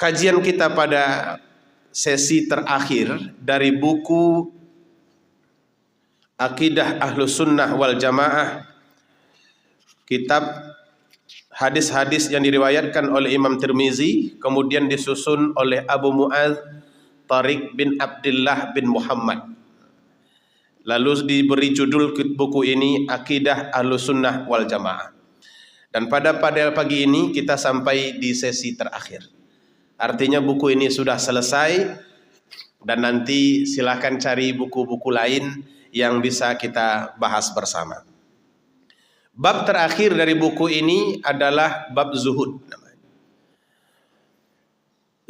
kajian kita pada sesi terakhir dari buku Aqidah Ahlus Sunnah wal Jamaah, kitab hadis-hadis yang diriwayatkan oleh Imam Tirmizi, kemudian disusun oleh Abu Mu'adz Tariq bin Abdullah bin Muhammad. Lalu diberi judul buku ini Aqidah Ahlus Sunnah wal Jamaah. Dan pada pagi ini kita sampai di sesi terakhir. Artinya buku ini sudah selesai, dan nanti silakan cari buku-buku lain yang bisa kita bahas bersama. Bab terakhir dari buku ini adalah bab zuhud.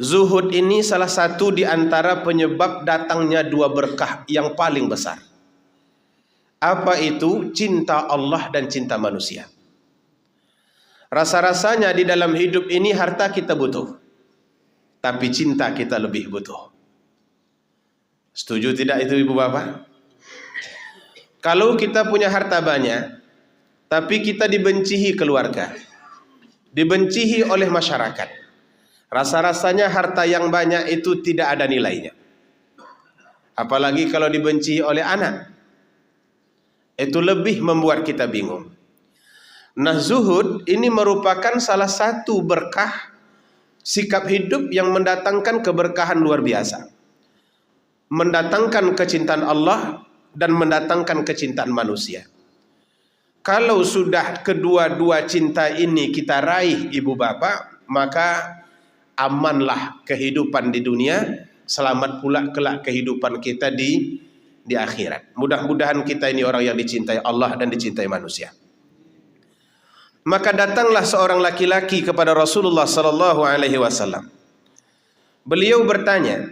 Zuhud ini salah satu di antara penyebab datangnya dua berkah yang paling besar. Apa itu? Cinta Allah dan cinta manusia. Rasa-rasanya di dalam hidup ini harta kita butuh, tapi cinta kita lebih butuh. Setuju tidak itu ibu bapak? Kalau kita punya harta banyak, tapi kita dibencihi keluarga, dibencihi oleh masyarakat, rasa-rasanya harta yang banyak itu tidak ada nilainya. Apalagi kalau dibencihi oleh anak, itu lebih membuat kita bingung. Nah, zuhud ini merupakan salah satu berkah sikap hidup yang mendatangkan keberkahan luar biasa, mendatangkan kecintaan Allah dan mendatangkan kecintaan manusia. Kalau sudah kedua-dua cinta ini kita raih ibu bapak, maka amanlah kehidupan di dunia, selamat pula kelak kehidupan kita di akhirat. Mudah-mudahan kita ini orang yang dicintai Allah dan dicintai manusia. Maka datanglah seorang laki-laki kepada Rasulullah sallallahu alaihi wasallam. Beliau bertanya,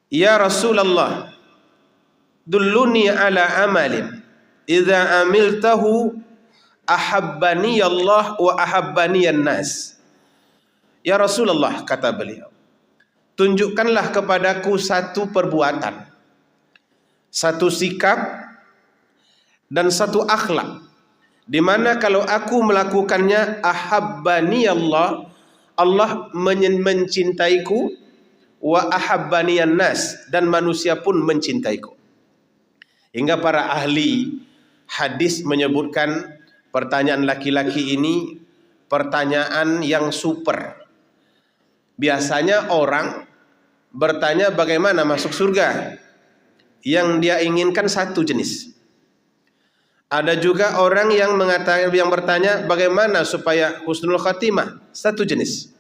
"Ya Rasulullah, dulluni ala amalin idza amiltahu ahabbani Allah wa ahabbani an-nas." Ya Rasulullah, kata beliau, tunjukkanlah kepadaku satu perbuatan, satu sikap dan satu akhlak, di mana kalau aku melakukannya ahabbani Allah, Allah mencintaiku, wa ahabbani an-nas, dan manusia pun mencintaiku. Hingga para ahli hadis menyebutkan pertanyaan laki-laki ini pertanyaan yang super. Biasanya orang bertanya bagaimana masuk surga, yang dia inginkan satu jenis. Ada juga orang yang bertanya bagaimana supaya husnul khatimah, satu jenis.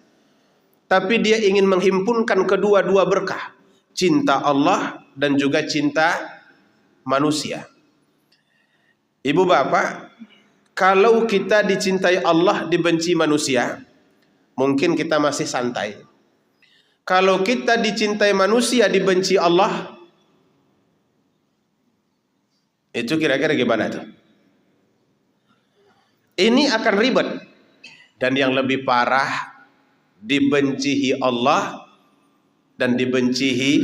Tapi dia ingin menghimpunkan kedua-dua berkah, cinta Allah dan juga cinta manusia. Ibu bapak, kalau kita dicintai Allah, dibenci manusia, mungkin kita masih santai. Kalau kita dicintai manusia, dibenci Allah, itu kira-kira gimana tuh? Ini akan ribet. Dan yang lebih parah, dibencihi Allah dan dibencihi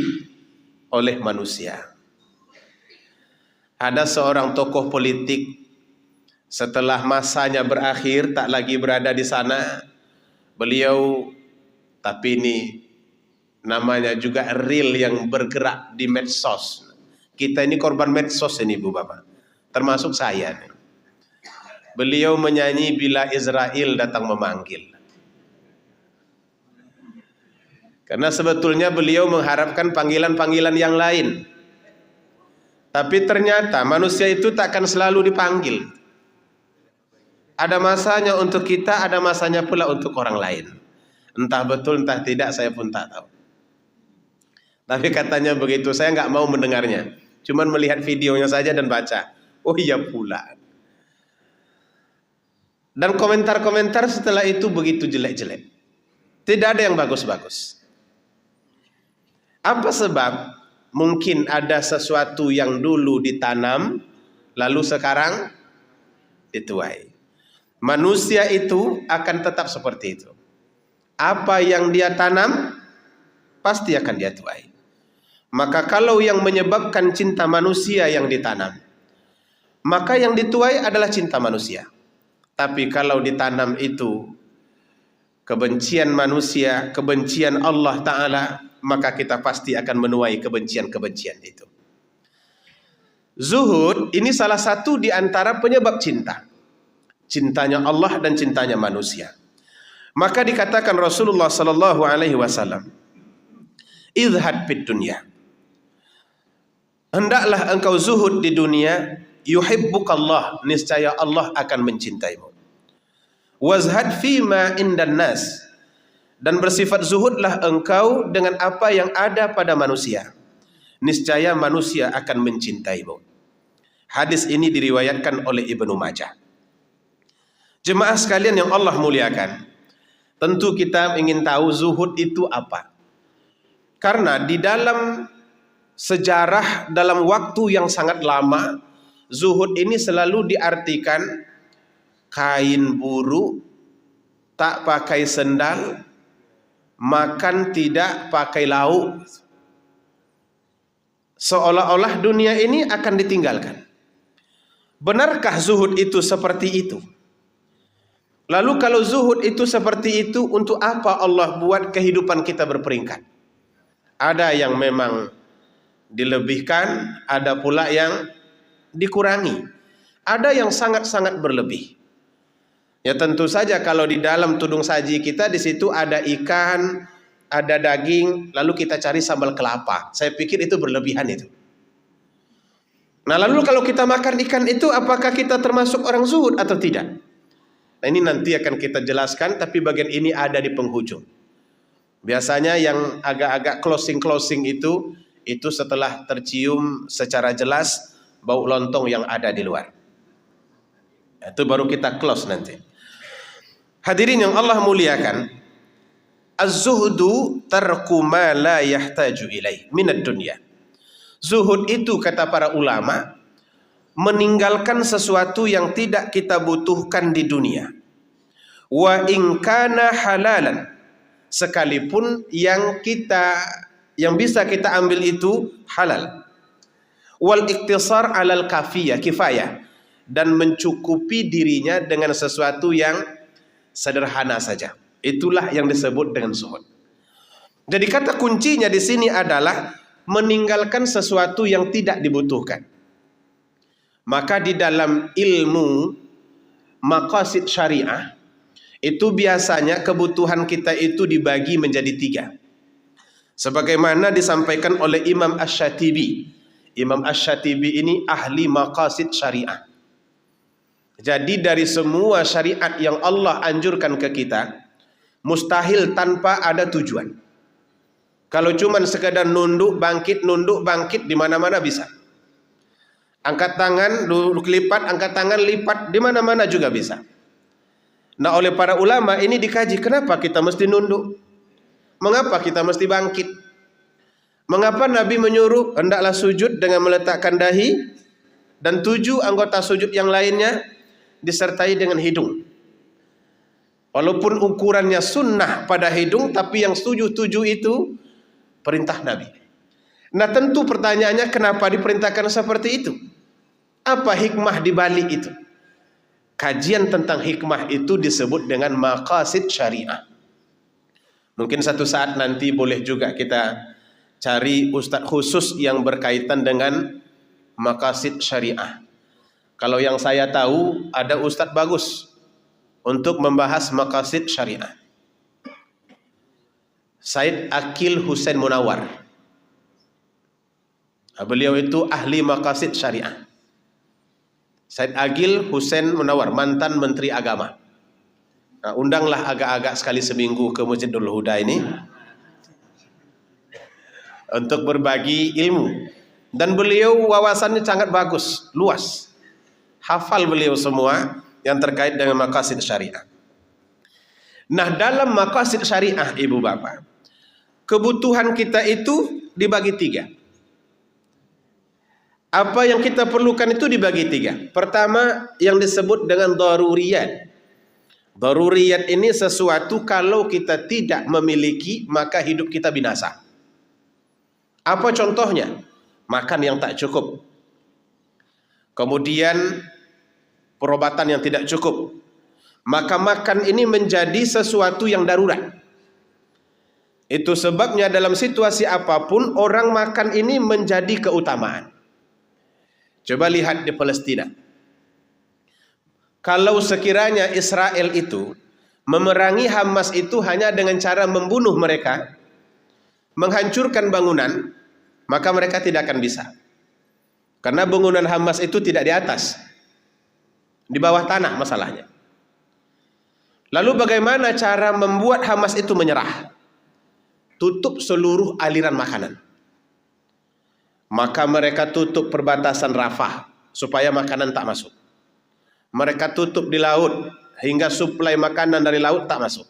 oleh manusia. Ada seorang tokoh politik, setelah masanya berakhir, tak lagi berada di sana. Beliau, tapi ini namanya juga real yang bergerak di medsos. Kita ini korban medsos ini ibu bapak, termasuk saya. Beliau menyanyi bila Israel datang memanggil. Karena sebetulnya beliau mengharapkan panggilan-panggilan yang lain. Tapi ternyata manusia itu takkan selalu dipanggil. Ada masanya untuk kita, ada masanya pula untuk orang lain. Entah betul entah tidak, saya pun tak tahu. Tapi katanya begitu, saya nggak mau mendengarnya. Cuman melihat videonya saja dan baca. Oh iya pula. Dan komentar-komentar setelah itu begitu jelek-jelek. Tidak ada yang bagus-bagus. Apa sebab? Mungkin ada sesuatu yang dulu ditanam, lalu sekarang dituai. Manusia itu akan tetap seperti itu. Apa yang dia tanam, pasti akan dia tuai. Maka kalau yang menyebabkan cinta manusia yang ditanam, maka yang dituai adalah cinta manusia. Tapi kalau ditanam itu kebencian manusia, kebencian Allah Ta'ala, maka kita pasti akan menuai kebencian-kebencian itu. Zuhud ini salah satu di antara penyebab cinta. Cintanya Allah dan cintanya manusia. Maka dikatakan Rasulullah sallallahu alaihi wasallam, "Izhad fid dunya." Hendaklah engkau zuhud di dunia, yuhibbukallah, niscaya Allah akan mencintaimu. Wazhad fima indan nas, dan bersifat zuhudlah engkau dengan apa yang ada pada manusia, niscaya manusia akan mencintaimu. Hadis ini diriwayatkan oleh Ibnu Majah. Jemaah sekalian yang Allah muliakan, tentu kita ingin tahu zuhud itu apa. Karena di dalam sejarah, dalam waktu yang sangat lama, zuhud ini selalu diartikan kain buruk, tak pakai sendal, makan tidak pakai lauk. Seolah-olah dunia ini akan ditinggalkan. Benarkah zuhud itu seperti itu? Lalu kalau zuhud itu seperti itu, untuk apa Allah buat kehidupan kita berperingkat? Ada yang memang dilebihkan, ada pula yang dikurangi. Ada yang sangat-sangat berlebih. Ya tentu saja kalau di dalam tudung saji kita di situ ada ikan, ada daging, lalu kita cari sambal kelapa. Saya pikir itu berlebihan itu. Nah lalu kalau kita makan ikan itu, apakah kita termasuk orang zuhud atau tidak? Nah ini nanti akan kita jelaskan, tapi bagian ini ada di penghujung. Biasanya yang agak-agak closing itu setelah tercium secara jelas bau lontong yang ada di luar. Itu baru kita close nanti. Hadirin yang Allah muliakan, az-zuhdu tarku ma la yahtaju ilaih minad dunya. Zuhud itu kata para ulama, meninggalkan sesuatu yang tidak kita butuhkan di dunia. Wa in kana halalan, sekalipun yang bisa kita ambil itu halal. Wal iktisar alal kifayah, dan mencukupi dirinya dengan sesuatu yang sederhana saja. Itulah yang disebut dengan zuhud. Jadi kata kuncinya di sini adalah meninggalkan sesuatu yang tidak dibutuhkan. Maka di dalam ilmu maqasid syariah itu biasanya kebutuhan kita itu dibagi menjadi 3. Sebagaimana disampaikan oleh Imam Asy-Syatibi. Imam Asy-Syatibi ini ahli maqasid syariah. Jadi dari semua syariat yang Allah anjurkan ke kita, mustahil tanpa ada tujuan. Kalau cuman sekadar nunduk bangkit di mana-mana bisa. Angkat tangan, lipat, angkat tangan, lipat, di mana-mana juga bisa. Nah oleh para ulama ini dikaji, kenapa kita mesti nunduk? Mengapa kita mesti bangkit? Mengapa Nabi menyuruh hendaklah sujud dengan meletakkan dahi, dan 7 anggota sujud yang lainnya disertai dengan hidung? Walaupun ukurannya sunnah pada hidung, tapi yang 7 itu perintah Nabi. Nah tentu pertanyaannya, kenapa diperintahkan seperti itu? Apa hikmah di balik itu? Kajian tentang hikmah itu disebut dengan maqasid syariah. Mungkin satu saat nanti boleh juga kita cari ustadz khusus yang berkaitan dengan maqasid syariah. Kalau yang saya tahu ada ustadz bagus untuk membahas maqasid syariah. Said Akil Husain Munawar. Beliau itu ahli maqasid syariah. Said Akil Husain Munawar, mantan Menteri Agama. Nah, undanglah agak-agak sekali seminggu ke Masjidul Huda ini untuk berbagi ilmu. Dan beliau wawasannya sangat bagus, luas. Hafal beliau semua yang terkait dengan maqasid syariah. Nah, dalam maqasid syariah, ibu bapak, kebutuhan kita itu dibagi 3. Apa yang kita perlukan itu dibagi 3. Pertama, yang disebut dengan daruriyat. Daruriyat ini sesuatu kalau kita tidak memiliki, maka hidup kita binasa. Apa contohnya? Makan yang tak cukup. Kemudian perobatan yang tidak cukup. maka makan ini menjadi sesuatu yang darurat. Itu sebabnya dalam situasi apapun orang makan ini menjadi keutamaan. Coba lihat di Palestina. Kalau sekiranya Israel itu memerangi Hamas itu hanya dengan cara membunuh mereka, menghancurkan bangunan, maka mereka tidak akan bisa. Karena bangunan Hamas itu tidak di atas, di bawah tanah masalahnya. Lalu bagaimana cara membuat Hamas itu menyerah? Tutup seluruh aliran makanan. Maka mereka tutup perbatasan Rafah supaya makanan tak masuk. Mereka tutup di laut hingga suplai makanan dari laut tak masuk.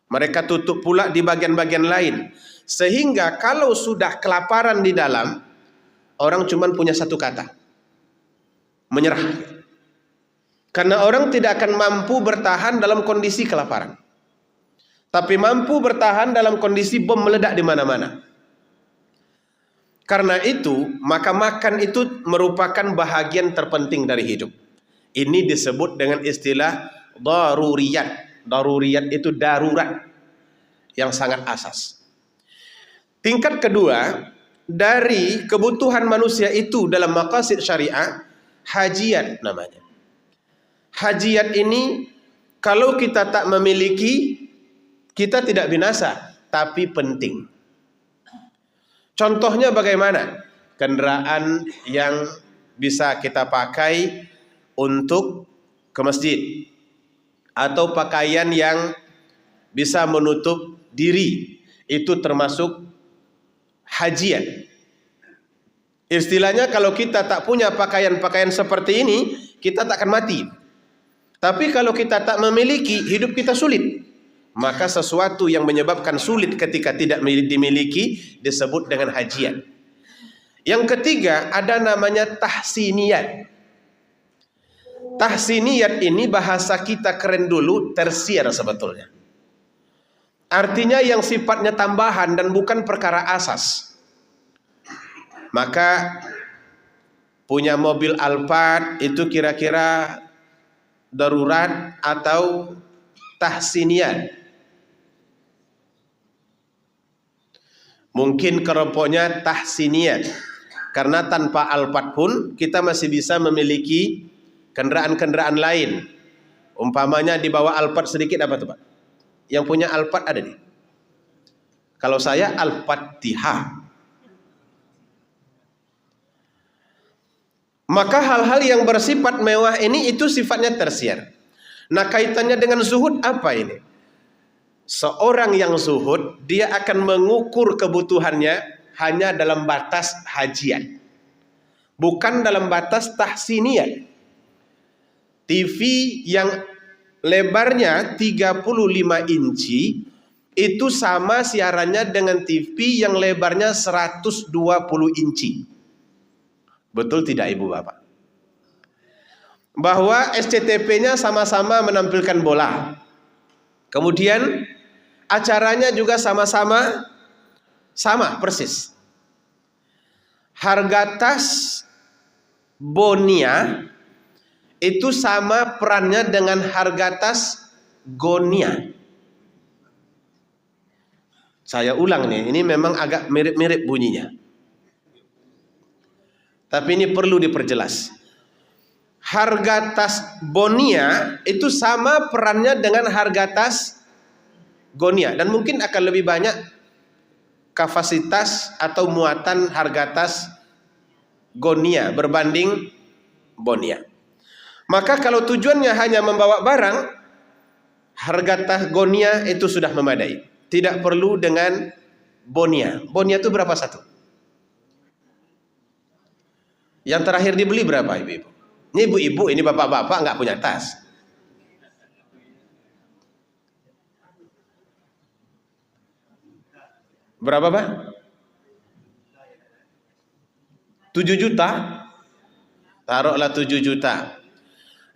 Mereka tutup pula di bagian-bagian lain. Sehingga kalau sudah kelaparan di dalam, orang cuma punya satu kata: menyerah. Karena orang tidak akan mampu bertahan dalam kondisi kelaparan, tapi mampu bertahan dalam kondisi bom meledak di mana-mana. Karena itu, maka makan itu merupakan bahagian terpenting dari hidup. Ini disebut dengan istilah daruriyat. Daruriyat itu darurat yang sangat asas. Tingkat kedua dari kebutuhan manusia itu dalam maqasid syariah, hajiat namanya. Hajiat ini kalau kita tak memiliki, kita tidak binasa, tapi penting. Contohnya bagaimana? Kendaraan yang bisa kita pakai untuk ke masjid, atau pakaian yang bisa menutup diri, itu termasuk hajiat. Istilahnya kalau kita tak punya pakaian-pakaian seperti ini, kita tak akan mati. Tapi kalau kita tak memiliki, hidup kita sulit. Maka sesuatu yang menyebabkan sulit ketika tidak dimiliki disebut dengan hajiat. Yang ketiga ada namanya tahsiniyat. Tahsiniyat ini bahasa kita keren dulu, tersier sebetulnya. Artinya yang sifatnya tambahan dan bukan perkara asas. Maka punya mobil Alphard itu kira-kira darurat atau tahsiniyat. Mungkin kelompoknya tahsiniyat, karena tanpa Alphard pun kita masih bisa memiliki kendaraan-kendaraan lain. Umpamanya di bawah Alphard sedikit apa tuh Pak? Yang punya Alphard ada nih. Kalau saya Al-Fatihah. Maka hal-hal yang bersifat mewah ini itu sifatnya tersier. Nah, kaitannya dengan zuhud apa ini? Seorang yang zuhud, dia akan mengukur kebutuhannya hanya dalam batas hajiat, bukan dalam batas tahsiniyat. TV yang lebarnya 35 inci itu sama siarannya dengan TV yang lebarnya 120 inci. Betul tidak Ibu Bapak? Bahwa SCTV-nya sama-sama menampilkan bola. Kemudian acaranya juga sama-sama sama persis. Harga tas Bonia itu sama perannya dengan harga tas Gonia. Saya ulang nih, ini memang agak mirip-mirip bunyinya. Tapi ini perlu diperjelas. Harga tas Bonia itu sama perannya dengan harga tas Gonia. Dan mungkin akan lebih banyak kapasitas atau muatan harga tas Gonia berbanding Bonia. Maka kalau tujuannya hanya membawa barang, harga tas Gonia itu sudah memadai. Tidak perlu dengan Bonia. Bonia itu berapa satu? Yang terakhir dibeli berapa ibu-ibu? Ini ibu-ibu, ini bapak-bapak nggak punya tas. Berapa Pak? 7 juta? Taruhlah 7 juta.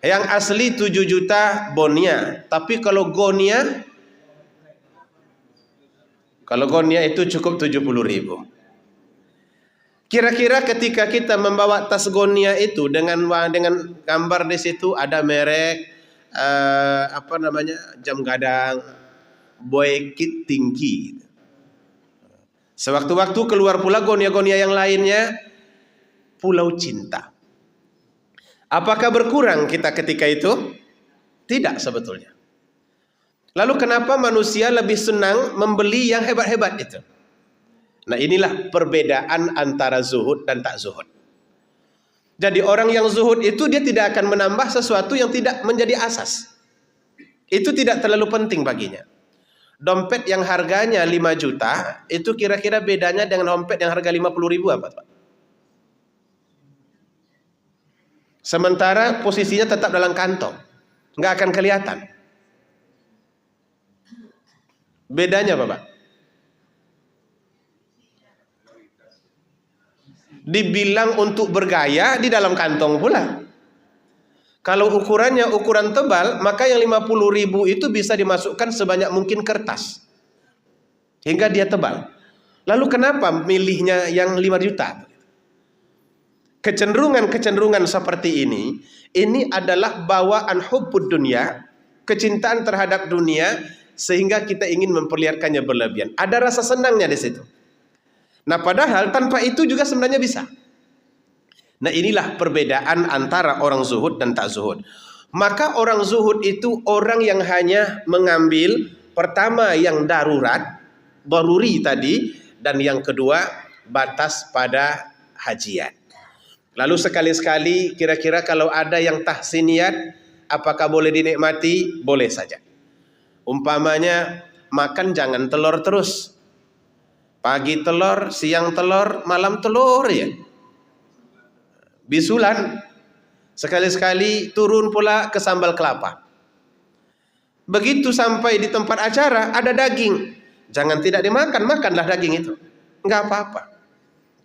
Yang asli 7 juta Bonia. Tapi kalau Gonia itu cukup 70.000. Kira-kira ketika kita membawa tas Gonia itu dengan gambar di situ, ada merek, apa namanya, jam gadang, boykit tinggi. Sewaktu-waktu keluar pula gonia-gonia yang lainnya, pulau cinta. Apakah berkurang kita ketika itu? Tidak sebetulnya. Lalu kenapa manusia lebih senang membeli yang hebat-hebat itu? Nah, inilah perbedaan antara zuhud dan tak zuhud. Jadi orang yang zuhud itu dia tidak akan menambah sesuatu yang tidak menjadi asas. Itu tidak terlalu penting baginya. Dompet yang harganya 5 juta, itu kira-kira bedanya dengan dompet yang harga 50 ribu apa, Pak? Sementara posisinya tetap dalam kantong, nggak akan kelihatan. Bedanya apa, Pak? Dibilang untuk bergaya di dalam kantong pula. Kalau ukurannya ukuran tebal, maka yang 50 ribu itu bisa dimasukkan sebanyak mungkin kertas. Hingga dia tebal. Lalu kenapa milihnya yang 5 juta? Kecenderungan-kecenderungan seperti ini adalah bawaan hubbud dunia, kecintaan terhadap dunia, sehingga kita ingin memperlihatkannya berlebihan. Ada rasa senangnya di situ. Nah, padahal tanpa itu juga sebenarnya bisa. Nah, inilah perbedaan antara orang zuhud dan tak zuhud. Maka orang zuhud itu orang yang hanya mengambil pertama yang darurat, daruri tadi, dan yang kedua batas pada hajiat. Lalu sekali-sekali kira-kira kalau ada yang tahsiniyat, apakah boleh dinikmati? Boleh saja. Umpamanya makan jangan telur terus. Pagi telur, siang telur, malam telur ya. Bisulan. Sekali-sekali turun pula ke sambal kelapa. Begitu sampai di tempat acara ada daging, jangan tidak dimakan, makanlah daging itu. Enggak apa-apa.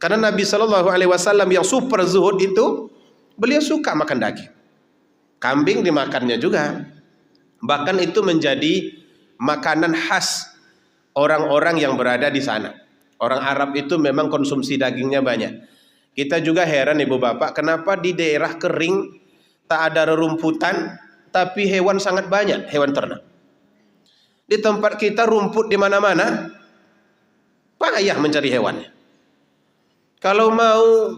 Karena Nabi SAW yang super zuhud itu, beliau suka makan daging. Kambing dimakannya juga. Bahkan itu menjadi makanan khas orang-orang yang berada di sana. Orang Arab itu memang konsumsi dagingnya banyak. Kita juga heran ibu bapak, kenapa di daerah kering tak ada rerumputan, tapi hewan sangat banyak, hewan ternak. Di tempat kita rumput di mana-mana, payah mencari hewannya. Kalau mau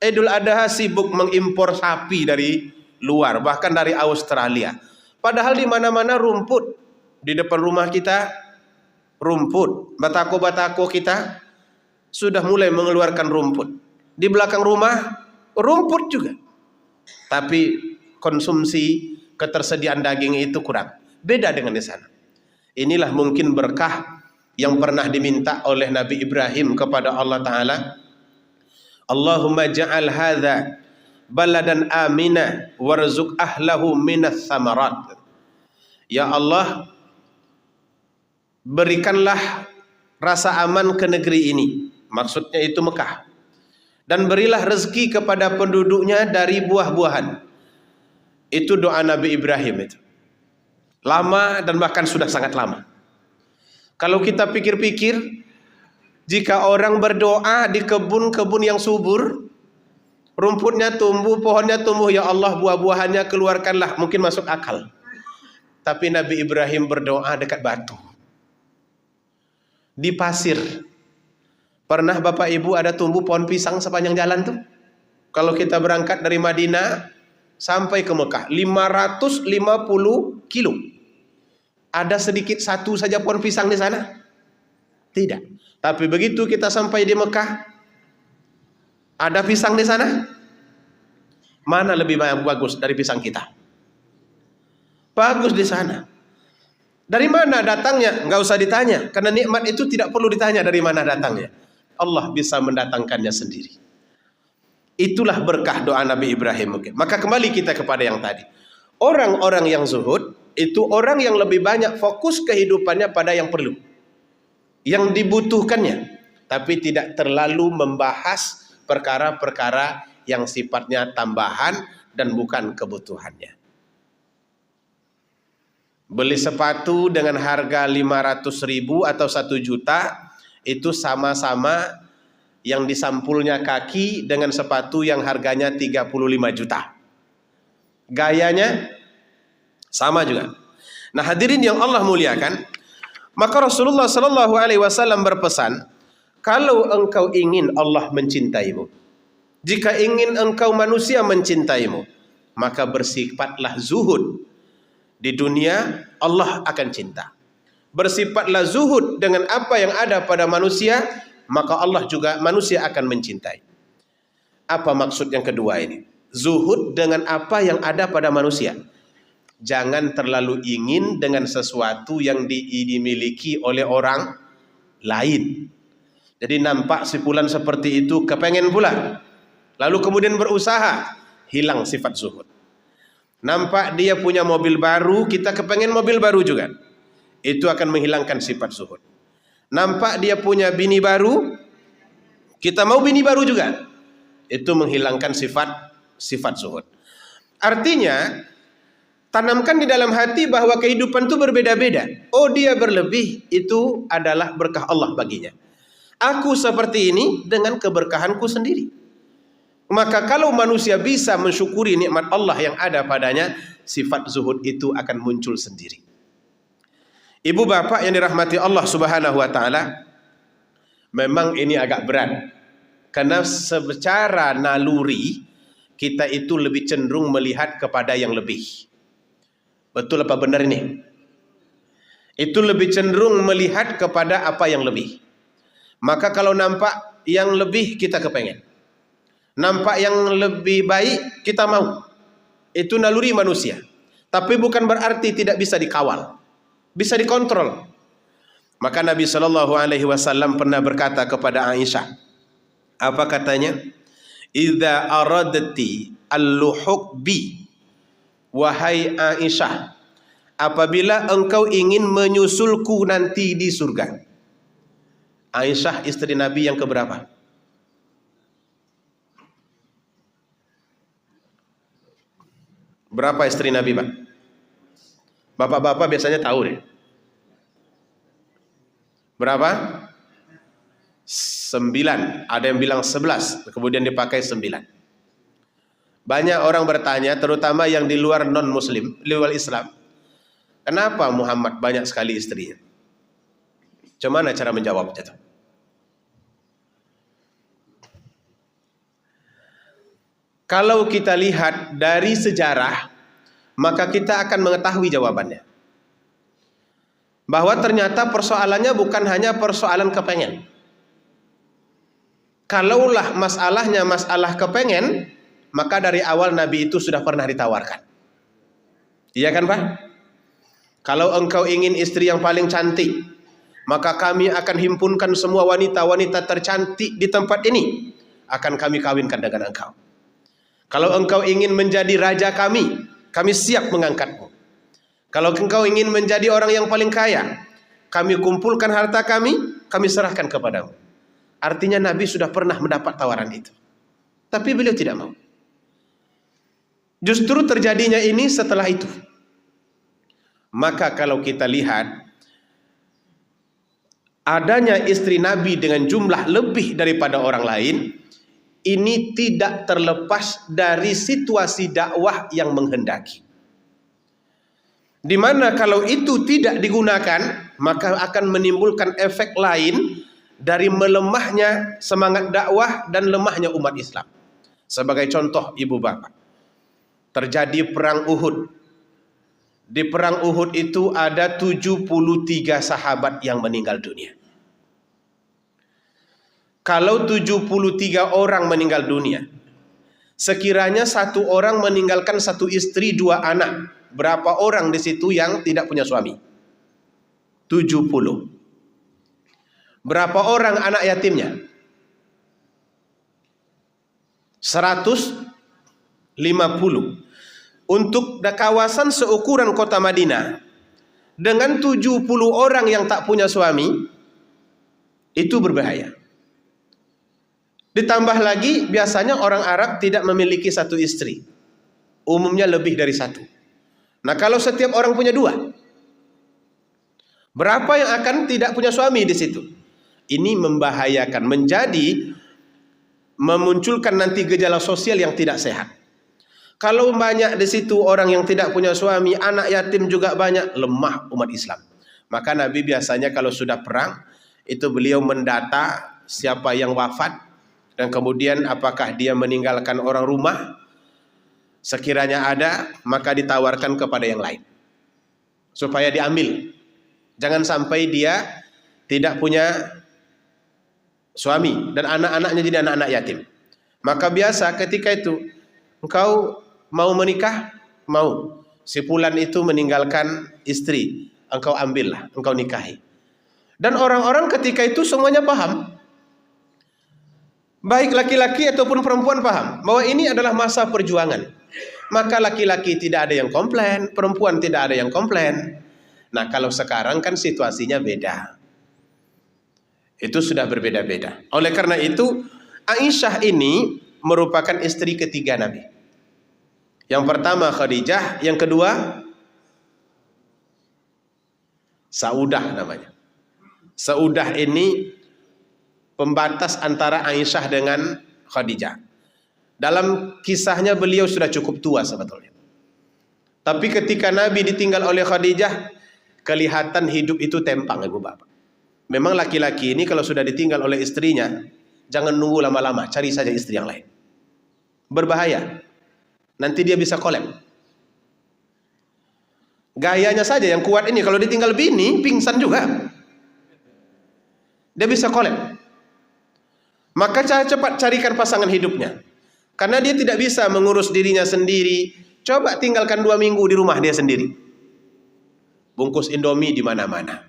Idul Adha sibuk mengimpor sapi dari luar, bahkan dari Australia. Padahal di mana-mana rumput. Di depan rumah kita rumput, batako-batako kita sudah mulai mengeluarkan rumput. Di belakang rumah rumput juga. Tapi konsumsi ketersediaan daging itu kurang. Beda dengan di sana. Inilah mungkin berkah yang pernah diminta oleh Nabi Ibrahim kepada Allah Ta'ala. Allahumma ja'al hadha baladan amina warzuq ahlahu minas samarat. Ya Allah, berikanlah rasa aman ke negeri ini. Maksudnya itu Mekah. Dan berilah rezeki kepada penduduknya dari buah-buahan. Itu doa Nabi Ibrahim itu. Lama dan bahkan sudah sangat lama. Kalau kita pikir-pikir, jika orang berdoa di kebun-kebun yang subur, rumputnya tumbuh, pohonnya tumbuh, ya Allah buah-buahannya keluarkanlah, mungkin masuk akal. Tapi Nabi Ibrahim berdoa dekat batu, di pasir. Pernah Bapak Ibu ada tumbuh pohon pisang sepanjang jalan tuh? Kalau kita berangkat dari Madinah sampai ke Mekah 550 kilo. Ada sedikit satu saja pohon pisang di sana? Tidak. Tapi begitu kita sampai di Mekah, ada pisang di sana? Mana lebih bagus dari pisang kita? Bagus di sana. Dari mana datangnya? Nggak usah ditanya, karena nikmat itu tidak perlu ditanya dari mana datangnya. Allah bisa mendatangkannya sendiri. Itulah berkah doa Nabi Ibrahim. Maka kembali kita kepada yang tadi. Orang-orang yang zuhud itu orang yang lebih banyak fokus kehidupannya pada yang perlu, yang dibutuhkannya, tapi tidak terlalu membahas perkara-perkara yang sifatnya tambahan dan bukan kebutuhannya. Beli sepatu dengan harga 500.000 atau 1 juta itu sama-sama yang disampulnya kaki dengan sepatu yang harganya 35 juta. Gayanya Sama juga. Nah, hadirin yang Allah muliakan, maka Rasulullah sallallahu alaihi wasallam berpesan, kalau engkau ingin Allah mencintaimu, jika ingin engkau manusia mencintaimu, maka bersifatlah zuhud. Di dunia Allah akan cinta. Bersifatlah zuhud dengan apa yang ada pada manusia, maka Allah juga manusia akan mencintai. Apa maksud yang kedua ini? Zuhud dengan apa yang ada pada manusia. Jangan terlalu ingin dengan sesuatu yang dimiliki oleh orang lain. Jadi nampak si fulan seperti itu, kepengen pula. Lalu kemudian berusaha, hilang sifat zuhud. Nampak dia punya mobil baru, kita kepengen mobil baru juga. Itu akan menghilangkan sifat zuhud. Nampak dia punya bini baru, kita mau bini baru juga. Itu menghilangkan sifat zuhud. Artinya, tanamkan di dalam hati bahwa kehidupan itu berbeda-beda. Oh, dia berlebih, itu adalah berkah Allah baginya. Aku seperti ini dengan keberkahanku sendiri. Maka kalau manusia bisa mensyukuri nikmat Allah yang ada padanya, sifat zuhud itu akan muncul sendiri. Ibu bapak yang dirahmati Allah subhanahu wa ta'ala, memang ini agak berat. Karena secara naluri, kita itu lebih cenderung melihat kepada yang lebih. Betul apa benar ini? Itu lebih cenderung melihat kepada apa yang lebih. Maka kalau nampak yang lebih, kita kepengen. Nampak yang lebih baik, kita mau. Itu naluri manusia. Tapi bukan berarti tidak bisa dikawal. Bisa dikontrol. Maka Nabi SAW pernah berkata kepada Aisyah. Apa katanya? Idza aradti al-luhuq bi, wahai Aisyah, apabila engkau ingin menyusulku nanti di surga. Aisyah istri Nabi yang keberapa? Berapa istri Nabi, Pak? Bapak-bapak biasanya tahu deh. Berapa? 9. Ada yang bilang 11, kemudian dipakai 9. Banyak orang bertanya, terutama yang di luar non-muslim, di luar Islam. Kenapa Muhammad banyak sekali istrinya? Gimana cara menjawabnya itu? Kalau kita lihat dari sejarah, maka kita akan mengetahui jawabannya. Bahwa ternyata persoalannya bukan hanya persoalan kepengen. Kalaulah masalahnya masalah kepengen, maka dari awal Nabi itu sudah pernah ditawarkan. Iya kan, Pak? Kalau engkau ingin istri yang paling cantik, maka kami akan himpunkan semua wanita-wanita tercantik di tempat ini, akan kami kawinkan dengan engkau. Kalau engkau ingin menjadi raja kami siap mengangkatmu. Kalau engkau ingin menjadi orang yang paling kaya, kami kumpulkan harta kami serahkan kepadamu. Artinya Nabi sudah pernah mendapat tawaran itu. Tapi beliau tidak mau. Justru terjadinya ini setelah itu. Maka kalau kita lihat, adanya istri Nabi dengan jumlah lebih daripada orang lain, ini tidak terlepas dari situasi dakwah yang menghendaki. Di mana kalau itu tidak digunakan, maka akan menimbulkan efek lain dari melemahnya semangat dakwah dan lemahnya umat Islam. Sebagai contoh, ibu bapak, terjadi perang Uhud. Di perang Uhud itu ada 73 sahabat yang meninggal dunia. Kalau 73 orang meninggal dunia, sekiranya satu orang meninggalkan satu istri, 2 anak, berapa orang di situ yang tidak punya suami? 70. Berapa orang anak yatimnya? 150. Untuk kawasan seukuran kota Madinah, dengan 70 orang yang tak punya suami, itu berbahaya. Ditambah lagi, biasanya orang Arab tidak memiliki satu istri. Umumnya lebih dari satu. Nah, kalau setiap orang punya 2, berapa yang akan tidak punya suami di situ? Ini membahayakan, memunculkan nanti gejala sosial yang tidak sehat. Kalau banyak di situ orang yang tidak punya suami, anak yatim juga banyak, lemah umat Islam. Maka Nabi biasanya kalau sudah perang, itu beliau mendata siapa yang wafat, dan kemudian apakah dia meninggalkan orang rumah. Sekiranya ada, maka ditawarkan kepada yang lain, supaya diambil. Jangan sampai dia tidak punya suami, dan anak-anaknya jadi anak-anak yatim. Maka biasa ketika itu, engkau mau menikah? Mau. Si fulan itu meninggalkan istri, engkau ambillah, engkau nikahi. Dan orang-orang ketika itu semuanya paham. Baik laki-laki ataupun perempuan paham bahwa ini adalah masa perjuangan. Maka laki-laki tidak ada yang komplain, perempuan tidak ada yang komplain. Nah, kalau sekarang kan situasinya beda. Itu sudah berbeda-beda. Oleh karena itu, Aisyah ini merupakan istri ketiga Nabi. Yang pertama Khadijah, yang kedua Saudah namanya. Saudah ini pembatas antara Aisyah dengan Khadijah. Dalam kisahnya beliau sudah cukup tua sebetulnya. Tapi ketika Nabi ditinggal oleh Khadijah, kelihatan hidup itu tempang, ibu bapak. Memang laki-laki ini kalau sudah ditinggal oleh istrinya, jangan nunggu lama-lama, cari saja istri yang lain. Berbahaya. Nanti dia bisa kolep. Gayanya saja yang kuat ini, kalau ditinggal bini, pingsan juga. Dia bisa kolep. Maka cepat carikan pasangan hidupnya. Karena dia tidak bisa mengurus dirinya sendiri. Coba tinggalkan 2 minggu di rumah dia sendiri. Bungkus Indomie di mana-mana.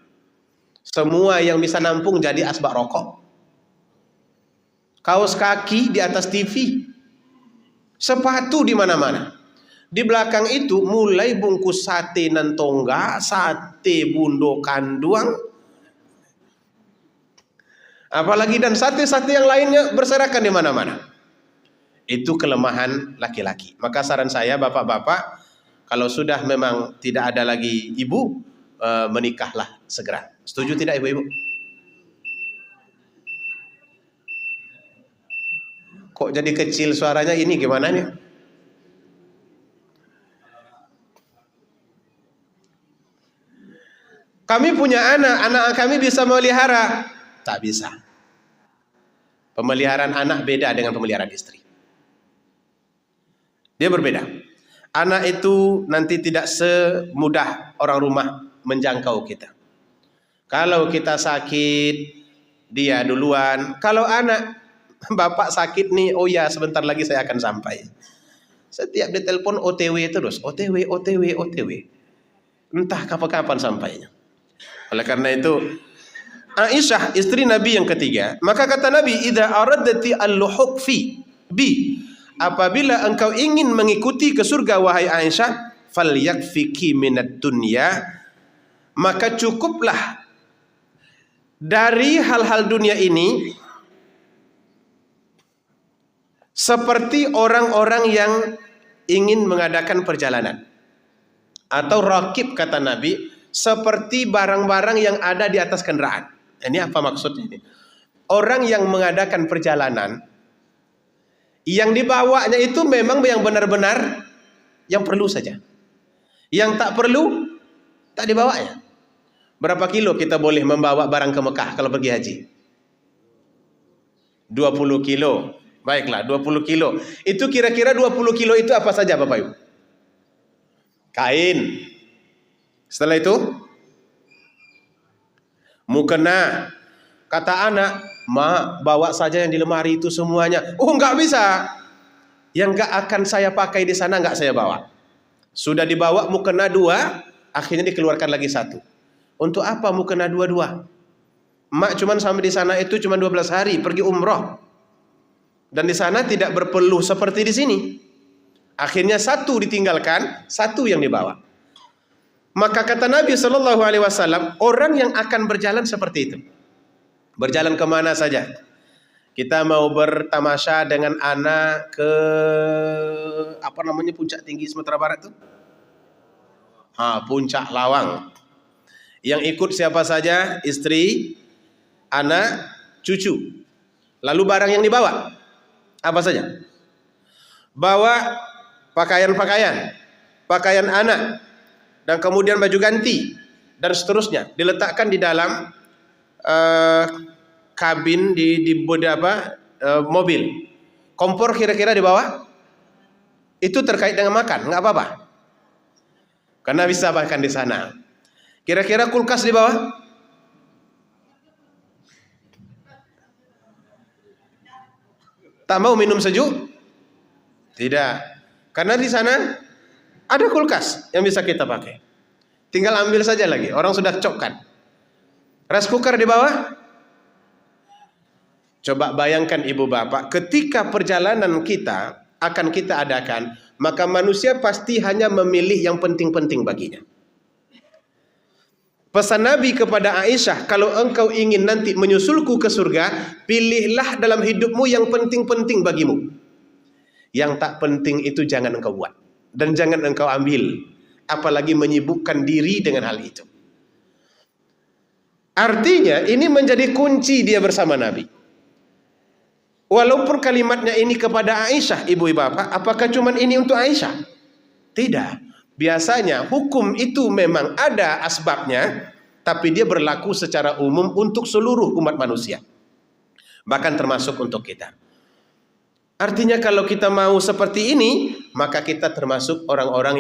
Semua yang bisa nampung jadi asbak rokok. Kaos kaki di atas TV. Sepatu di mana-mana. Di belakang itu mulai bungkus sate nantongga, sate bundo kanduang, apalagi dan sate-sate yang lainnya berserakan di mana-mana. Itu kelemahan laki-laki. Maka saran saya bapak-bapak, kalau sudah memang tidak ada lagi ibu, menikahlah segera. Setuju tidak ibu-ibu? Kok jadi kecil suaranya ini gimana nih? Kami punya anak kami bisa memelihara. Tak bisa. Pemeliharaan anak beda dengan pemeliharaan istri. Dia berbeda. Anak itu nanti tidak semudah orang rumah menjangkau kita. Kalau kita sakit, dia duluan. Kalau anak, bapak sakit nih, oh ya sebentar lagi saya akan sampai. Setiap ditelepon OTW terus, OTW, OTW, OTW. Entah kapan-kapan sampainya. Oleh karena itu, Aisyah istri Nabi yang ketiga, maka kata Nabi, idza aradti al-luhuq fi bi, apabila engkau ingin mengikuti ke surga wahai Aisyah, falyakfiki minad dunya, maka cukuplah dari hal-hal dunia ini seperti orang-orang yang ingin mengadakan perjalanan. Atau rakib kata Nabi, seperti barang-barang yang ada di atas kendaraan. Ini apa maksudnya ini? Orang yang mengadakan perjalanan, yang dibawanya itu memang yang benar-benar yang perlu saja. Yang tak perlu, tak dibawanya. Berapa kilo kita boleh membawa barang ke Mekah kalau pergi haji? 20 kilo. Baiklah, 20 kilo. Itu kira-kira 20 kilo itu apa saja Bapak Ibu? Kain. Setelah itu, mukena. Kata anak, ma bawa saja yang di lemari itu semuanya. Oh enggak bisa. Yang enggak akan saya pakai di sana enggak saya bawa. Sudah dibawa mukena 2, akhirnya dikeluarkan lagi 1. Untuk apa mukena 2-2? Mak cuman sampai di sana itu cuma 12 hari pergi umroh. Dan di sana tidak berpeluh seperti di sini. Akhirnya 1 ditinggalkan, 1 yang dibawa. Maka kata Nabi SAW, orang yang akan berjalan seperti itu. Berjalan kemana saja. Kita mau bertamasya dengan anak ke puncak tinggi Sumatera Barat itu? Puncak Lawang. Yang ikut siapa saja? Istri, anak, cucu. Lalu barang yang dibawa apa saja? Bawa pakaian-pakaian, pakaian anak, dan kemudian baju ganti dan seterusnya diletakkan di dalam kabin di bodi mobil. Kompor kira-kira di bawah. Itu terkait dengan makan, nggak apa-apa. Karena bisa bahkan di sana. Kira-kira kulkas di bawah? Tak mau minum sejuk? Tidak. Karena di sana ada kulkas yang bisa kita pakai. Tinggal ambil saja lagi. Orang sudah cokkan. Rice cooker di bawah? Coba bayangkan ibu bapak, ketika perjalanan kita akan kita adakan, maka manusia pasti hanya memilih yang penting-penting baginya. Pesan Nabi kepada Aisyah, kalau engkau ingin nanti menyusulku ke surga, pilihlah dalam hidupmu yang penting-penting bagimu. Yang tak penting itu jangan engkau buat. Dan jangan engkau ambil. Apalagi menyibukkan diri dengan hal itu. Artinya ini menjadi kunci dia bersama Nabi. Walaupun kalimatnya ini kepada Aisyah, ibu bapak, apakah cuma ini untuk Aisyah? Tidak. Biasanya hukum itu memang ada asbabnya, tapi dia berlaku secara umum untuk seluruh umat manusia. Bahkan termasuk untuk kita. Artinya kalau kita mau seperti ini, maka kita termasuk orang-orang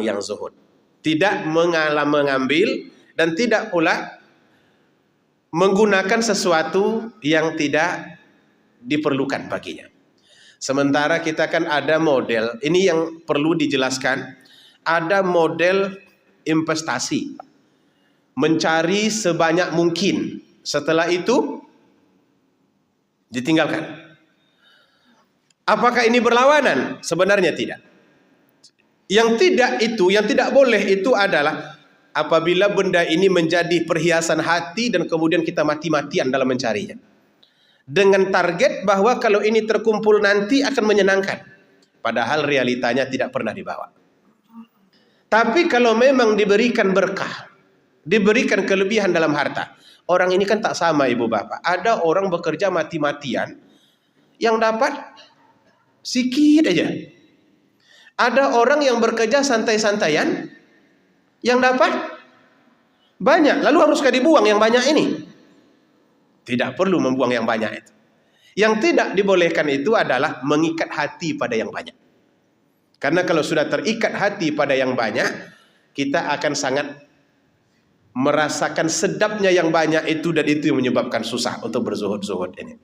yang zuhud. Tidak mengambil dan tidak pula menggunakan sesuatu yang tidak diperlukan baginya. Sementara kita kan ada model, ini yang perlu dijelaskan, ada model investasi, mencari sebanyak mungkin, setelah itu ditinggalkan. Apakah ini berlawanan? Sebenarnya tidak. Yang tidak boleh itu adalah apabila benda ini menjadi perhiasan hati dan kemudian kita mati-matian dalam mencarinya. Dengan target bahwa kalau ini terkumpul nanti akan menyenangkan. Padahal realitanya tidak pernah dibawa. Tapi kalau memang diberikan berkah, diberikan kelebihan dalam harta. Orang ini kan tak sama ibu bapak. Ada orang bekerja mati-matian yang dapat sedikit aja. Ada orang yang bekerja santai-santaian yang dapat banyak. Lalu haruskah dibuang yang banyak ini? Tidak perlu membuang yang banyak itu. Yang tidak dibolehkan itu adalah mengikat hati pada yang banyak. Karena kalau sudah terikat hati pada yang banyak, kita akan sangat merasakan sedapnya yang banyak itu, dan itu yang menyebabkan susah untuk berzuhud-zuhud ini.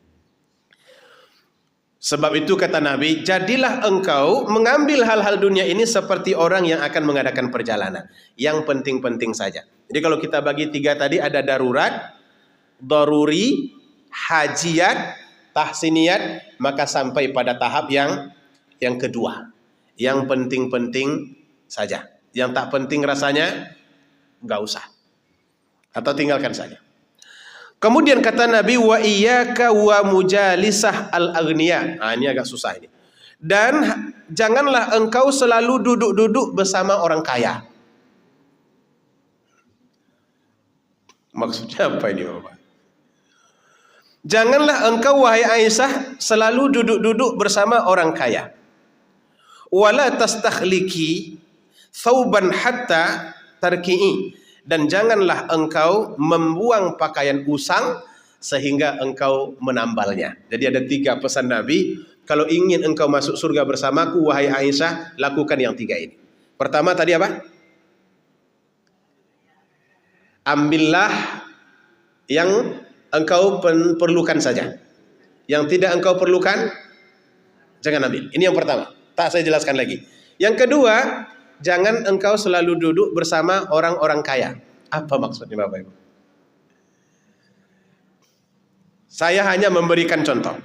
Sebab itu kata Nabi, jadilah engkau mengambil hal-hal dunia ini seperti orang yang akan mengadakan perjalanan. Yang penting-penting saja. Jadi kalau kita bagi tiga tadi, ada darurat, daruri, hajiat, tahsiniyat, maka sampai pada tahap yang kedua. Yang penting-penting saja. Yang tak penting rasanya, nggak usah. Atau tinggalkan saja. Kemudian kata Nabi, wa iyyaka wa mujalisah al-aghniya. Nah, ini agak susah ini. Dan janganlah engkau selalu duduk-duduk bersama orang kaya. Maksudnya apa ini, Bapak? Janganlah engkau wahai Aisyah selalu duduk-duduk bersama orang kaya. Wala tastakhliki thawban hatta tarki'i. Dan janganlah engkau membuang pakaian usang sehingga engkau menambalnya. Jadi ada tiga pesan Nabi. Kalau ingin engkau masuk surga bersamaku wahai Aisyah, lakukan yang tiga ini. Pertama tadi apa? Ambillah yang engkau perlukan saja. Yang tidak engkau perlukan, jangan ambil. Ini yang pertama. Tak saya jelaskan lagi. Yang kedua, jangan engkau selalu duduk bersama orang-orang kaya. Apa maksudnya Bapak Ibu? Saya hanya memberikan contoh.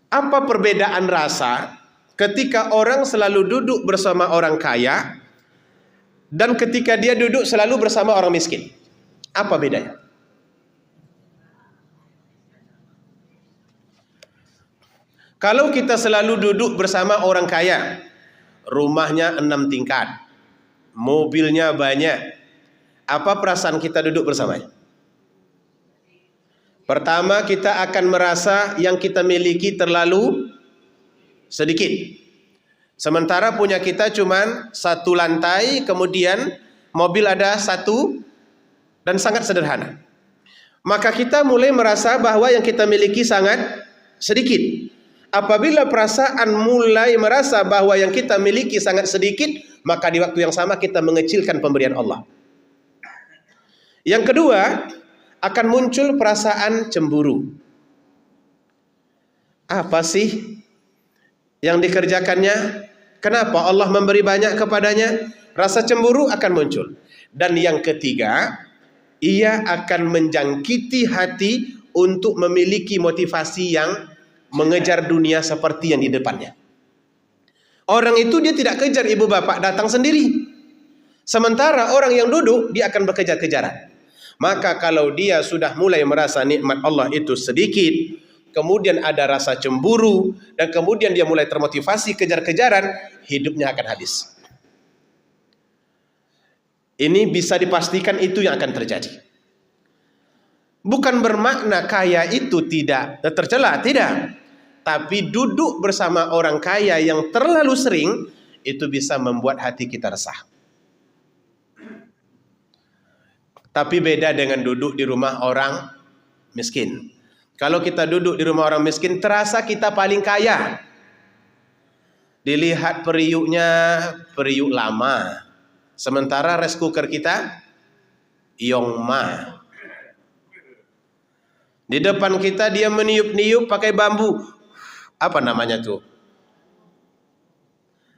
Apa perbedaan rasa ketika orang selalu duduk bersama orang kaya dan ketika dia duduk selalu bersama orang miskin? Apa bedanya? Kalau kita selalu duduk bersama orang kaya, rumahnya 6 tingkat, mobilnya banyak, apa perasaan kita duduk bersamanya? Pertama, kita akan merasa yang kita miliki terlalu sedikit. Sementara punya kita cuman satu lantai, kemudian mobil ada satu dan sangat sederhana. Maka kita mulai merasa bahwa yang kita miliki sangat sedikit. Apabila perasaan mulai merasa bahwa yang kita miliki sangat sedikit, maka di waktu yang sama kita mengecilkan pemberian Allah. Yang kedua, akan muncul perasaan cemburu. Apa sih yang dikerjakannya? Kenapa Allah memberi banyak kepadanya? Rasa cemburu akan muncul. Dan yang ketiga, ia akan menjangkiti hati untuk memiliki motivasi yang mengejar dunia seperti yang di depannya. Orang itu dia tidak kejar ibu bapak datang sendiri. Sementara orang yang duduk dia akan berkejar-kejaran. Maka kalau dia sudah mulai merasa nikmat Allah itu sedikit, kemudian ada rasa cemburu, dan kemudian dia mulai termotivasi kejar-kejaran, hidupnya akan habis. Ini bisa dipastikan itu yang akan terjadi. Bukan bermakna kaya itu tidak tercela, tidak. Tapi duduk bersama orang kaya yang terlalu sering, itu bisa membuat hati kita resah. Tapi beda dengan duduk di rumah orang miskin. Kalau kita duduk di rumah orang miskin, terasa kita paling kaya. Dilihat periuknya, periuk lama. Sementara rice cooker kita, Yongma. Di depan kita dia meniup-niup pakai bambu. Apa namanya tuh?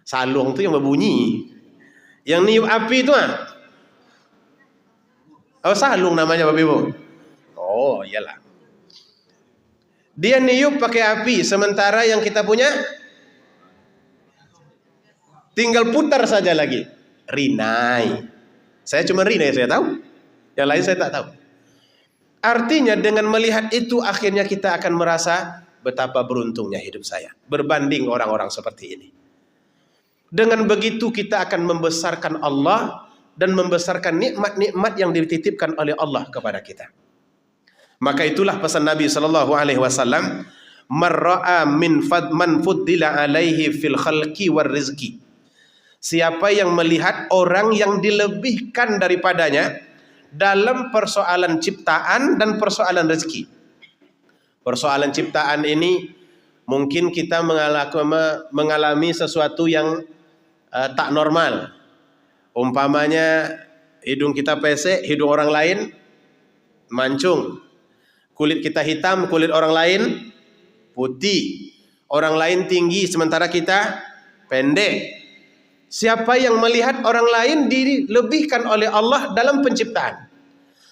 Salung tuh yang berbunyi. Yang niup api itu oh, salung namanya Bapak Ibu. Oh, iyalah. Dia niup pakai api, sementara yang kita punya tinggal putar saja lagi. Rinai. Saya cuma rinai saya tahu. Yang lain saya tak tahu. Artinya dengan melihat itu akhirnya kita akan merasa betapa beruntungnya hidup saya berbanding orang-orang seperti ini. Dengan begitu kita akan membesarkan Allah dan membesarkan nikmat-nikmat yang dititipkan oleh Allah kepada kita. Maka itulah pesan Nabi sallallahu alaihi wasallam, "Marra'a man fuddila alaihi fil khalqi war rizqi." Siapa yang melihat orang yang dilebihkan daripadanya dalam persoalan ciptaan dan persoalan rezeki. Persoalan ciptaan ini mungkin kita mengalami sesuatu yang tak normal. Umpamanya hidung kita pesek, hidung orang lain mancung. Kulit kita hitam, kulit orang lain putih. Orang lain tinggi sementara kita pendek. Siapa yang melihat orang lain dilebihkan oleh Allah dalam penciptaan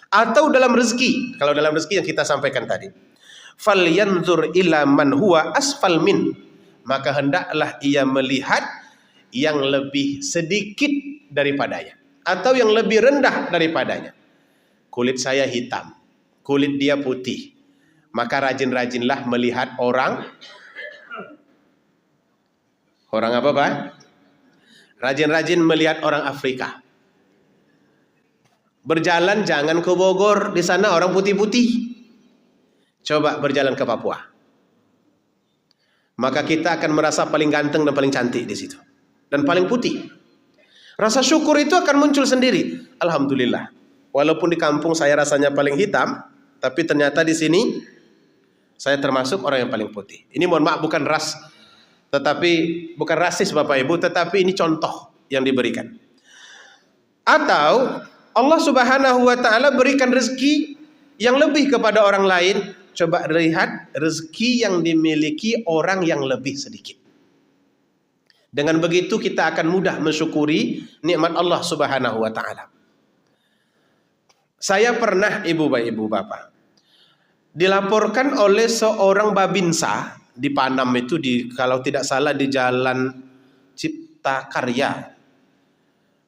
atau dalam rezeki? Kalau dalam rezeki yang kita sampaikan tadi, falyanzur ila man huwa asfal min, maka hendaklah ia melihat yang lebih sedikit daripadanya atau yang lebih rendah daripadanya. Kulit saya hitam, kulit dia putih, maka rajin-rajinlah melihat orang apa Pak? Rajin-rajin melihat orang Afrika. Berjalan jangan ke Bogor, di sana orang putih-putih. Coba berjalan ke Papua. Maka kita akan merasa paling ganteng dan paling cantik di situ. Dan paling putih. Rasa syukur itu akan muncul sendiri. Alhamdulillah. Walaupun di kampung saya rasanya paling hitam, tapi ternyata di sini saya termasuk orang yang paling putih. Ini mohon maaf bukan ras, tetapi bukan rasis Bapak Ibu, tetapi ini contoh yang diberikan. Atau Allah Subhanahu wa taala berikan rezeki yang lebih kepada orang lain. Coba lihat rezeki yang dimiliki orang yang lebih sedikit. Dengan begitu kita akan mudah mensyukuri nikmat Allah Subhanahu wa taala. Saya pernah Ibu Bapak dilaporkan oleh seorang babinsa di Panam itu, kalau tidak salah di Jalan Cipta Karya.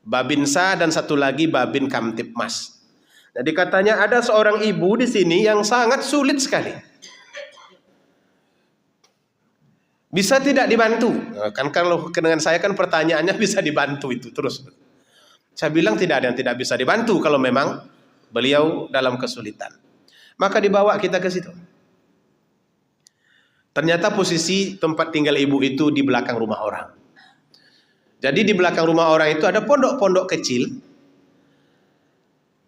Babinsa dan satu lagi Babin Kamtipmas. Jadi katanya ada seorang ibu di sini yang sangat sulit sekali. Bisa tidak dibantu? Kan kalau dengan saya kan pertanyaannya bisa dibantu itu terus. Saya bilang tidak ada yang tidak bisa dibantu kalau memang beliau dalam kesulitan. Maka dibawa kita ke situ. Ternyata posisi tempat tinggal ibu itu di belakang rumah orang. Jadi di belakang rumah orang itu ada pondok-pondok kecil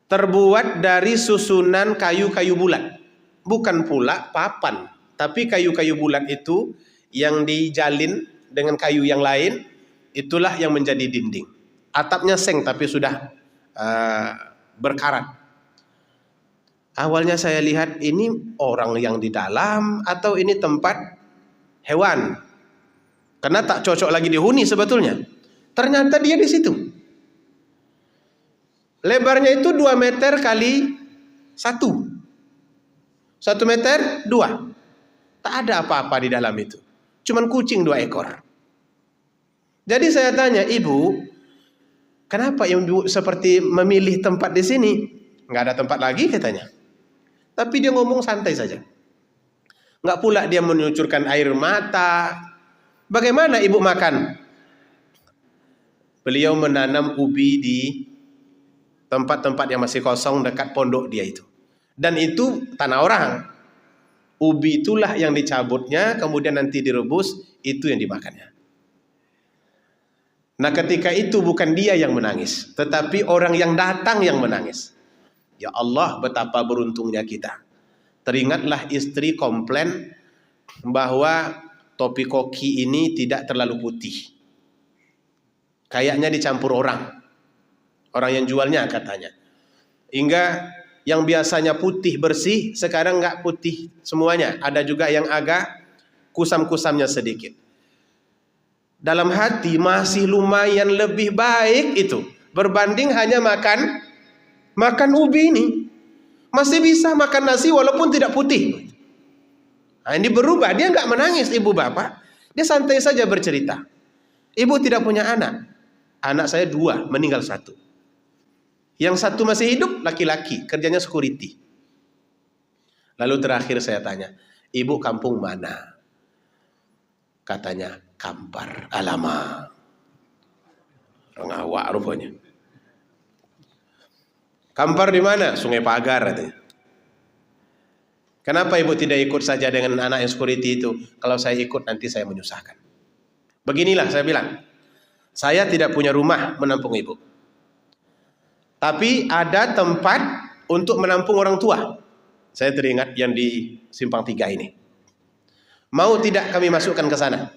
terbuat dari susunan kayu-kayu bulat. Bukan pula papan, tapi kayu-kayu bulat itu yang dijalin dengan kayu yang lain, itulah yang menjadi dinding. Atapnya seng tapi sudah berkarat. Awalnya saya lihat ini orang yang di dalam atau ini tempat hewan. Karena tak cocok lagi dihuni sebetulnya. Ternyata dia di situ. Lebarnya itu 2 meter kali 1. 1 meter 2. Tak ada apa-apa di dalam itu. Cuman kucing 2 ekor. Jadi saya tanya, ibu, kenapa ibu seperti memilih tempat di sini? Nggak ada tempat lagi katanya. Tapi dia ngomong santai saja. Nggak pula dia menyucurkan air mata. Bagaimana ibu makan? Beliau menanam ubi di tempat-tempat yang masih kosong dekat pondok dia itu. Dan itu tanah orang. Ubi itulah yang dicabutnya, kemudian nanti direbus, itu yang dimakannya. Nah ketika itu bukan dia yang menangis, tetapi orang yang datang yang menangis. Ya Allah, betapa beruntungnya kita. Teringatlah istri komplain bahwa topi koki ini tidak terlalu putih. Kayaknya dicampur orang. Orang yang jualnya katanya. Hingga yang biasanya putih bersih, sekarang nggak putih semuanya. Ada juga yang agak kusam-kusamnya sedikit. Dalam hati masih lumayan lebih baik itu. Berbanding hanya makan ubi ini. Masih bisa makan nasi walaupun tidak putih. Nah, ini berubah, dia nggak menangis ibu bapak. Dia santai saja bercerita. Ibu tidak punya anak. Anak saya 2, meninggal 1. Yang 1 masih hidup, laki-laki, kerjanya security. Lalu terakhir saya tanya, ibu kampung mana? Katanya, Kampar. Alamak. Orang awak rupanya. Kampar di mana? Sungai Pagar katanya. Kenapa ibu tidak ikut saja dengan anak yang security itu? Kalau saya ikut nanti saya menyusahkan. Beginilah saya bilang. Saya tidak punya rumah menampung ibu. Tapi ada tempat untuk menampung orang tua. Saya teringat yang di Simpang 3 ini. Mau tidak kami masukkan ke sana?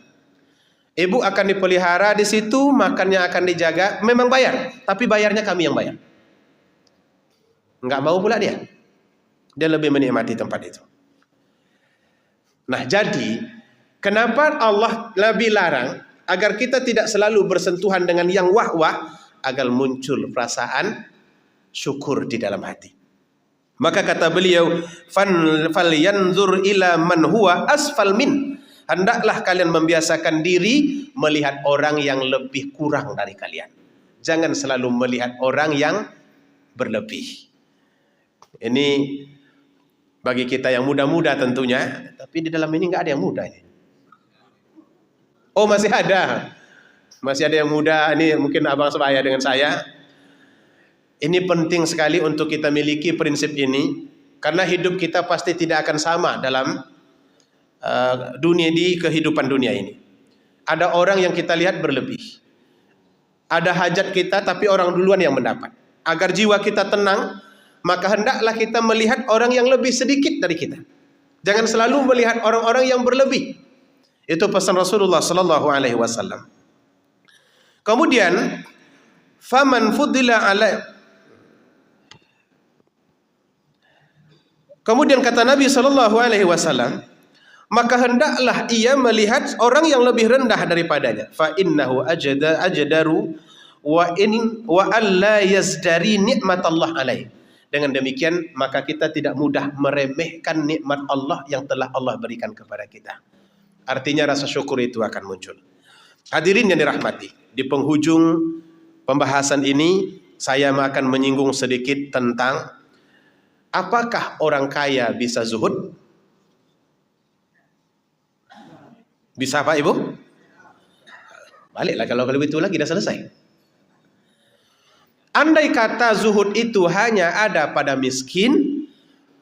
Ibu akan dipelihara di situ, makannya akan dijaga, memang bayar. Tapi bayarnya kami yang bayar. Enggak mau pula dia. Dia lebih menikmati tempat itu. Nah jadi, kenapa Allah lebih larang? Agar kita tidak selalu bersentuhan dengan yang wah-wah, agar muncul perasaan syukur di dalam hati. Maka kata beliau, falyanzur ila man huwa asfal min. Hendaklah kalian membiasakan diri melihat orang yang lebih kurang dari kalian. Jangan selalu melihat orang yang berlebih. Ini bagi kita yang muda-muda tentunya, tapi di dalam ini nggak ada yang muda ini. Oh masih ada yang muda. Ini mungkin abang sebaya dengan saya. Ini penting sekali untuk kita miliki prinsip ini, karena hidup kita pasti tidak akan sama dalam di kehidupan dunia ini. Ada orang yang kita lihat berlebih. Ada hajat kita tapi orang duluan yang mendapat. Agar jiwa kita tenang, maka hendaklah kita melihat orang yang lebih sedikit dari kita. Jangan selalu melihat orang-orang yang berlebih. Itu pesan Rasulullah sallallahu alaihi wasallam. Kemudian faman fudila alai. Kemudian kata Nabi sallallahu alaihi wasallam, maka hendaklah ia melihat orang yang lebih rendah daripadanya. Fa innahu ajdaru wa alla yazdari nikmatallah alaihi. Dengan demikian maka kita tidak mudah meremehkan nikmat Allah yang telah Allah berikan kepada kita. Artinya rasa syukur itu akan muncul. Hadirin yang dirahmati, di penghujung pembahasan ini saya akan menyinggung sedikit tentang apakah orang kaya bisa zuhud? Bisa Pak Ibu? Baliklah kalau itu lagi dah selesai. Andai kata zuhud itu hanya ada pada miskin,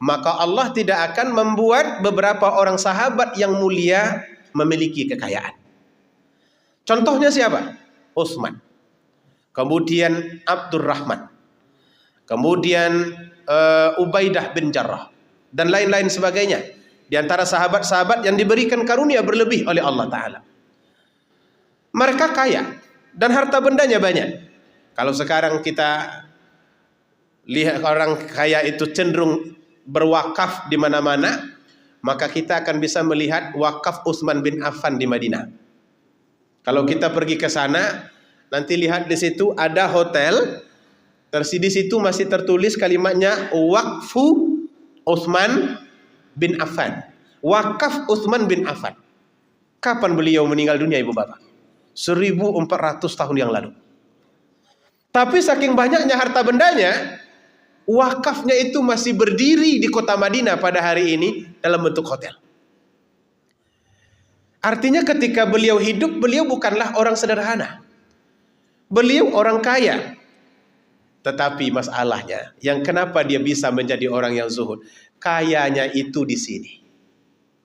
maka Allah tidak akan membuat beberapa orang sahabat yang mulia memiliki kekayaan. Contohnya siapa? Utsman, kemudian Abdurrahman, kemudian Ubaidah bin Jarrah, dan lain-lain sebagainya. Di antara sahabat-sahabat yang diberikan karunia berlebih oleh Allah Ta'ala. Mereka kaya dan harta bendanya banyak. Kalau sekarang kita lihat orang kaya itu cenderung berwakaf di mana-mana, maka kita akan bisa melihat wakaf Utsman bin Affan di Madinah. Kalau kita pergi ke sana, nanti lihat di situ ada hotel, di situ masih tertulis kalimatnya Waqfu Utsman bin Affan. Wakaf Utsman bin Affan. Kapan beliau meninggal dunia, ibu bapak? 1400 tahun yang lalu. Tapi saking banyaknya harta bendanya, wakafnya itu masih berdiri di kota Madinah pada hari ini dalam bentuk hotel. Artinya ketika beliau hidup, beliau bukanlah orang sederhana. Beliau orang kaya. Tetapi masalahnya, yang kenapa dia bisa menjadi orang yang zuhud? Kayanya itu di sini,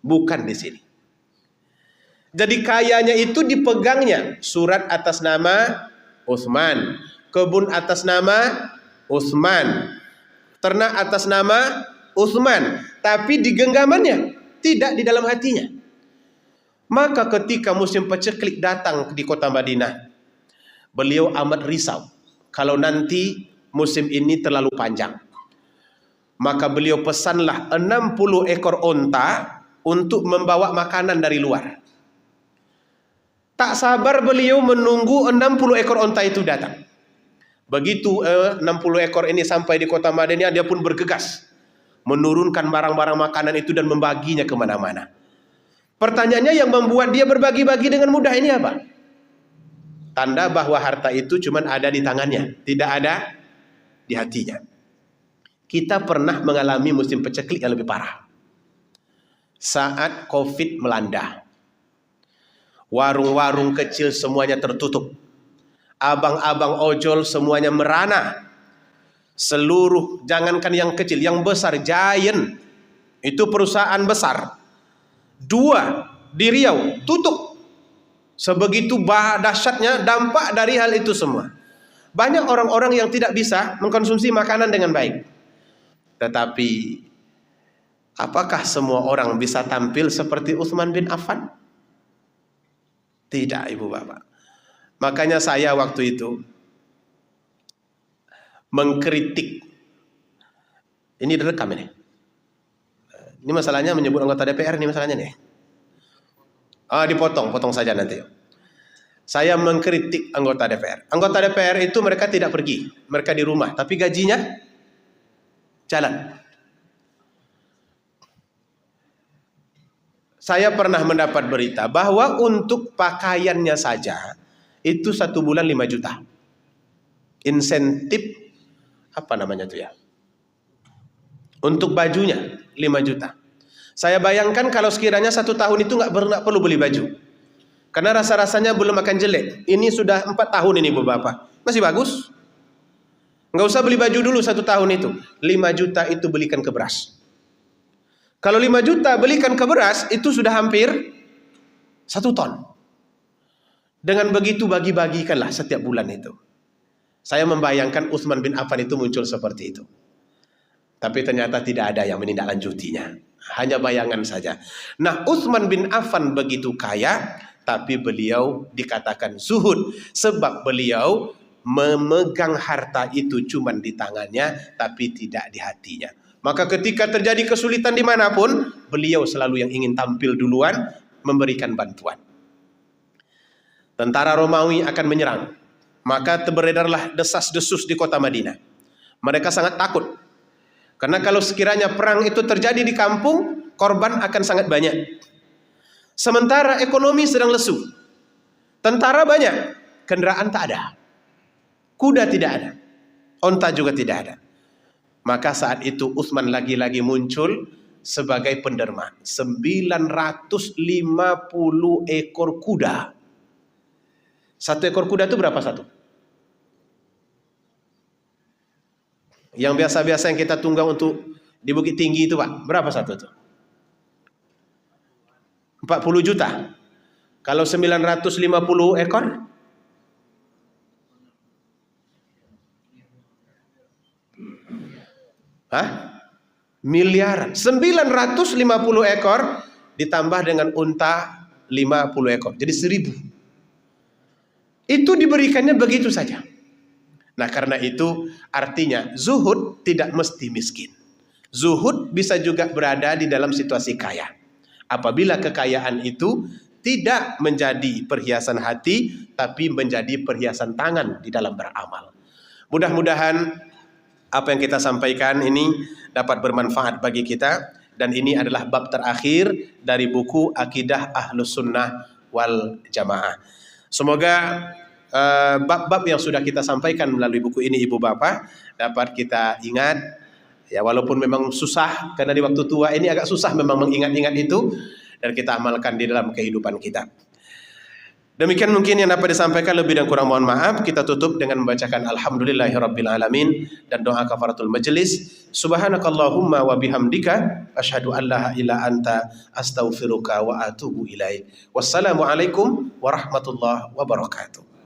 bukan di sini. Jadi kayanya itu dipegangnya. Surat atas nama Utsman, kebun atas nama Utsman, ternak atas nama Utsman, tapi di genggamannya, tidak di dalam hatinya. Maka ketika musim paceklik datang di kota Madinah, beliau amat risau kalau nanti musim ini terlalu panjang. Maka beliau pesanlah 60 ekor onta untuk membawa makanan dari luar. Tak sabar beliau menunggu 60 ekor onta itu datang. Begitu 60 ekor ini sampai di kota Madinah, dia pun bergegas menurunkan barang-barang makanan itu dan membaginya kemana-mana. Pertanyaannya, yang membuat dia berbagi-bagi dengan mudah ini apa? Tanda bahwa harta itu cuma ada di tangannya, tidak ada di hatinya. Kita pernah mengalami musim paceklik yang lebih parah. Saat COVID melanda, warung-warung kecil semuanya tertutup. Abang-abang ojol semuanya merana. Seluruh, jangankan yang kecil, yang besar, Giant, itu perusahaan besar. 2 di Riau tutup. Sebegitu dahsyatnya dampak dari hal itu semua. Banyak orang-orang yang tidak bisa mengkonsumsi makanan dengan baik. Tetapi apakah semua orang bisa tampil seperti Utsman bin Affan? Tidak, ibu bapak. Makanya saya waktu itu mengkritik. Ini direkam ini. Ini masalahnya menyebut anggota DPR, ini masalahnya nih. Potong saja nanti. Saya mengkritik anggota DPR. Anggota DPR itu mereka tidak pergi, mereka di rumah, tapi gajinya jalan. Saya pernah mendapat berita bahwa untuk pakaiannya saja itu 1 bulan 5 juta. Insentif apa namanya tuh ya? Untuk bajunya 5 juta. Saya bayangkan kalau sekiranya 1 tahun itu nggak perlu beli baju. Karena rasa-rasanya belum akan jelek. Ini sudah 4 tahun ini bapak, masih bagus. Nggak usah beli baju dulu 1 tahun itu. 5 juta itu belikan ke beras. Kalau 5 juta belikan ke beras, itu sudah hampir 1 ton. Dengan begitu bagi-bagikanlah setiap bulan itu. Saya membayangkan Utsman bin Affan itu muncul seperti itu. Tapi ternyata tidak ada yang menindaklanjutinya. Hanya bayangan saja. Nah, Utsman bin Affan begitu kaya, tapi beliau dikatakan zuhud. Sebab beliau memegang harta itu cuma di tangannya, tapi tidak di hatinya. Maka ketika terjadi kesulitan dimanapun, beliau selalu yang ingin tampil duluan, memberikan bantuan. Tentara Romawi akan menyerang. Maka beredarlah desas-desus di kota Madinah. Mereka sangat takut. Karena kalau sekiranya perang itu terjadi di kampung, korban akan sangat banyak. Sementara ekonomi sedang lesu. Tentara banyak, kendaraan tak ada. Kuda tidak ada. Onta juga tidak ada. Maka saat itu Utsman lagi-lagi muncul sebagai penderma. 950 ekor kuda. 1 ekor kuda itu berapa satu? Yang biasa-biasa yang kita tunggang untuk di Bukit Tinggi itu Pak, berapa satu itu? 40 juta. Kalau 950 ekor Hah? Miliaran. 950 ekor ditambah dengan unta 50 ekor. Jadi 1000. Itu diberikannya begitu saja. Nah, karena itu artinya zuhud tidak mesti miskin. Zuhud bisa juga berada di dalam situasi kaya. Apabila kekayaan itu tidak menjadi perhiasan hati, tapi menjadi perhiasan tangan di dalam beramal. Mudah-mudahan apa yang kita sampaikan ini dapat bermanfaat bagi kita. Dan ini adalah bab terakhir dari buku Akidah Ahlus Sunnah wal Jamaah. Semoga bab-bab yang sudah kita sampaikan melalui buku ini ibu bapak dapat kita ingat. Ya, walaupun memang susah, karena di waktu tua ini agak susah memang mengingat-ingat itu, dan kita amalkan di dalam kehidupan kita. Demikian mungkin yang dapat disampaikan, lebih dan kurang mohon maaf. Kita tutup dengan membacakan Alhamdulillahirabbil alamin dan doa kafaratul majelis. Subhanakallahumma wa bihamdika asyhadu an la ilaha illa anta astaghfiruka wa atubu ilaik. Wassalamualaikum warahmatullahi wabarakatuh.